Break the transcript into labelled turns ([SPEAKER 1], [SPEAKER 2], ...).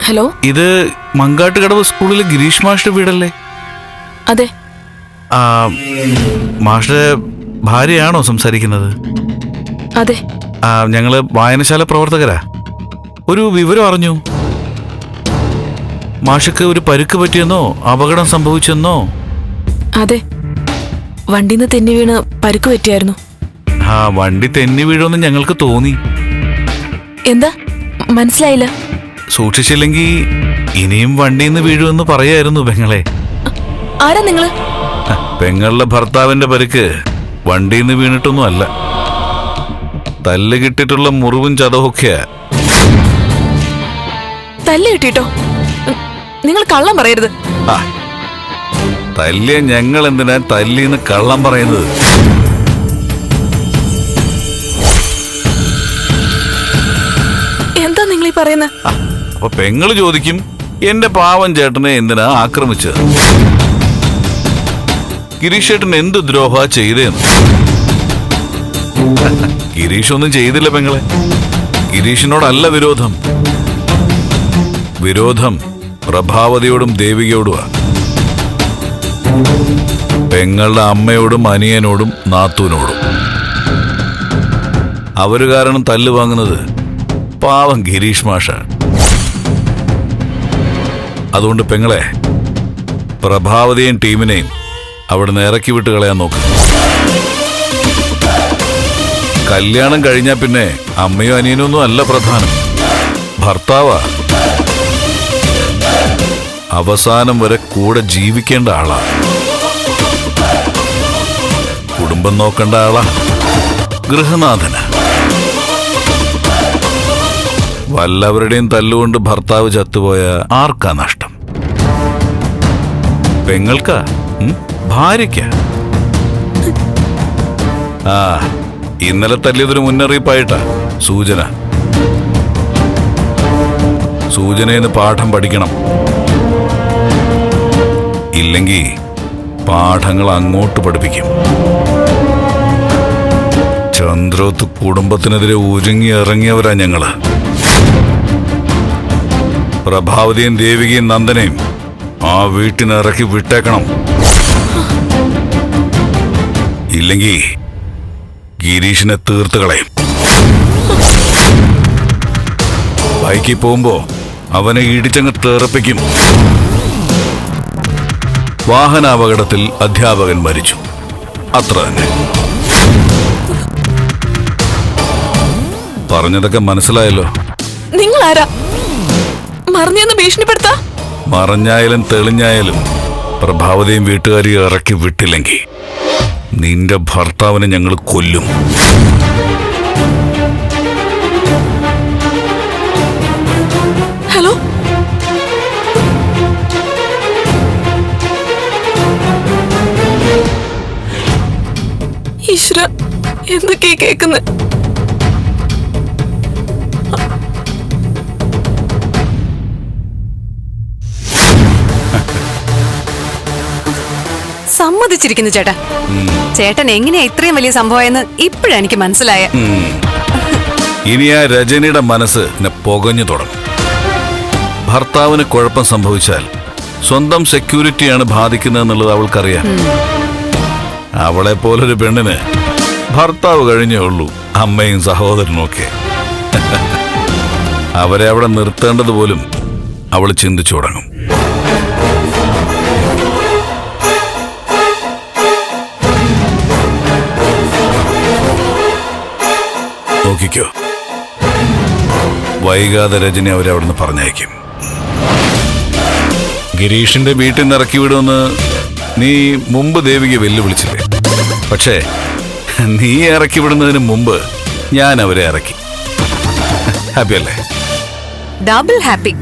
[SPEAKER 1] Hello,
[SPEAKER 2] ഇത് മങ്കാട്ടുകടവ് സ്കൂളിലെ ഗിരീഷ് മാഷിന്റെ വീടല്ലേ?
[SPEAKER 1] അതെ.
[SPEAKER 2] മാഷിന്റെ ഭാര്യയാണോ സംസാരിക്കുന്നത്?
[SPEAKER 1] അതെ.
[SPEAKER 2] ഞങ്ങള് വായനശാല പ്രവർത്തകരാ. ഒരു വിവരം അറിഞ്ഞു. മാഷിക്ക് ഒരു പരുക്ക് പറ്റിയെന്നോ അപകടം സംഭവിച്ചെന്നോ?
[SPEAKER 1] അതെ, വണ്ടിന്ന് തെന്നി വീണ് പരുക്ക് പറ്റിയായിരുന്നു.
[SPEAKER 2] വണ്ടി തെന്നി വീഴുമെന്ന് ഞങ്ങൾക്ക് തോന്നി.
[SPEAKER 1] എന്താ മനസ്സിലായില്ല?
[SPEAKER 2] സൂക്ഷിച്ചില്ലെങ്കിൽ ഇനിയും വണ്ടിന്ന് വീഴുമെന്ന് പറയായിരുന്നു പെങ്ങളെ.
[SPEAKER 1] ആരാ നിങ്ങള്?
[SPEAKER 2] പെങ്ങളുടെ ഭർത്താവിന്റെ പരുക്ക് വണ്ടിന്ന് വീണിട്ടൊന്നും അല്ല, തല്ല് കിട്ടിയിട്ടുള്ള മുറിവും ചതവൊക്കെയാ.
[SPEAKER 1] തല്ല് കിട്ടിട്ടോ? നിങ്ങൾ കള്ളം പറയരുത്.
[SPEAKER 2] തല്ലിയ ഞങ്ങൾ എന്തിനാ തല്ലിന്ന് കള്ളം പറയുന്നത്?
[SPEAKER 1] എന്താ നിങ്ങൾ ഈ പറയുന്നത്?
[SPEAKER 2] അപ്പൊ പെങ്ങള് ചോദിക്കും, എന്റെ പാവം ചേട്ടനെ എന്തിനാ ആക്രമിച്ചത്? ഗിരീഷ് ചേട്ടൻ എന്ത് ദ്രോഹ ചെയ്തേന്ന്? ഗിരീഷ് ഒന്നും ചെയ്തില്ല പെങ്ങളെ. ഗിരീഷിനോടല്ല വിരോധം. വിരോധം പ്രഭാവതിയോടും ദേവികയോടുമാ. പെങ്ങളുടെ അമ്മയോടും അനിയനോടും നാത്തൂനോടും. അവര് കാരണം തല്ല് വാങ്ങുന്നത് പാവം ഗിരീഷ് മാഷാണ്. അതുകൊണ്ട് പെങ്ങളെ, പ്രഭാവതിയും ടീമിനെയും അവിടുന്ന് ഇറക്കി വിട്ട് കളയാൻ നോക്ക്. കല്യാണം കഴിഞ്ഞാ പിന്നെ അമ്മയോ അനിയനോ ഒന്നും അല്ല പ്രധാനം, ഭർത്താവാ. അവസാനം വരെ കൂടെ ജീവിക്കേണ്ട ആളാ, കുടുംബം നോക്കേണ്ട ആളാ, ഗൃഹനാഥന. വല്ലവരുടെയും തല്ലുകൊണ്ട് ഭർത്താവ് ചത്തുപോയ ആർക്കാ നഷ്ടം? പെങ്ങൾക്കാ? ഭാര്യയ്ക്കാ? ഇന്നലെ തല്ലിയതൊരു മുന്നറിയിപ്പായിട്ടാ, സൂചന. സൂചനയെന്ന് പാഠം പഠിക്കണം. ഇല്ലെങ്കിൽ പാഠങ്ങൾ അങ്ങോട്ട് പഠിപ്പിക്കും. ചന്ദ്രോത്ത് കുടുംബത്തിനെതിരെ ഒരുങ്ങി ഇറങ്ങിയവരാ ഞങ്ങള്. പ്രഭാവതിയും ദേവികയും നന്ദനെയും ആ വീട്ടിനിറക്കി വിട്ടേക്കണം. ഇല്ലെങ്കിൽ ഗിരീഷിനെ തീർത്ത് കളയും. ബൈക്കിൽ പോകുമ്പോ അവനെ ഇടിച്ചങ്ങ് തെറിപ്പിക്കും. വാഹനാപകടത്തിൽ അധ്യാപകൻ മരിച്ചു, അത്ര തന്നെ. പറഞ്ഞതൊക്കെ മനസ്സിലായല്ലോ?
[SPEAKER 1] നിങ്ങൾ ആരാ? മറിഞ്ഞെന്ന് ഭീഷണിപ്പെടുത്താ?
[SPEAKER 2] മറഞ്ഞായാലും തെളിഞ്ഞായാലും പ്രഭാവതിയും വീട്ടുകാരെയും ഇറക്കി വിട്ടില്ലെങ്കിൽ നിന്റെ ഭർത്താവിനെ ഞങ്ങൾ കൊല്ലും.
[SPEAKER 1] ഹലോ, ഈശ്വര, എന്തൊക്കെയാ കേൾക്കുന്നത്?
[SPEAKER 3] സമ്മതിച്ചിരിക്കുന്നു ചേട്ടാ. ചേട്ടൻ എങ്ങനെയാ ഇത്രയും വലിയ സംഭവമെന്ന് ഇപ്പോഴാ എനിക്ക് മനസ്സിലായ.
[SPEAKER 2] ഇനി ആ രജനിയുടെ മനസ്സ് പുകഞ്ഞു തുടങ്ങും. ഭർത്താവിന് കുഴപ്പം സംഭവിച്ചാൽ സ്വന്തം സെക്യൂരിറ്റിയാണ് ബാധിക്കുന്നതെന്നുള്ളത് അവൾക്കറിയാം. അവളെ പോലൊരു പെണ്ണിന് ഭർത്താവ് കഴിഞ്ഞേ ഉള്ളൂ, അമ്മയും സഹോദരനും ഒക്കെ. അവരെ അവിടെ നിർത്തേണ്ടത് പോലും അവൾ ചിന്തിച്ചു തുടങ്ങും. നോക്കിക്കോ, വൈകാതെ രജനി അവരെ അവിടുന്ന് പറഞ്ഞയക്കും. ഗിരീഷിന്റെ വീട്ടിൽ നിന്ന് ഇറക്കി വിടുമെന്ന് നീ മുമ്പ് ദേവിക വെല്ലുവിളിച്ചില്ലേ? പക്ഷേ നീ ഇറക്കി വിടുന്നതിന് മുമ്പ് ഞാൻ അവരെ ഇറക്കി. ഹാപ്പി അല്ലേ?
[SPEAKER 3] Double happy.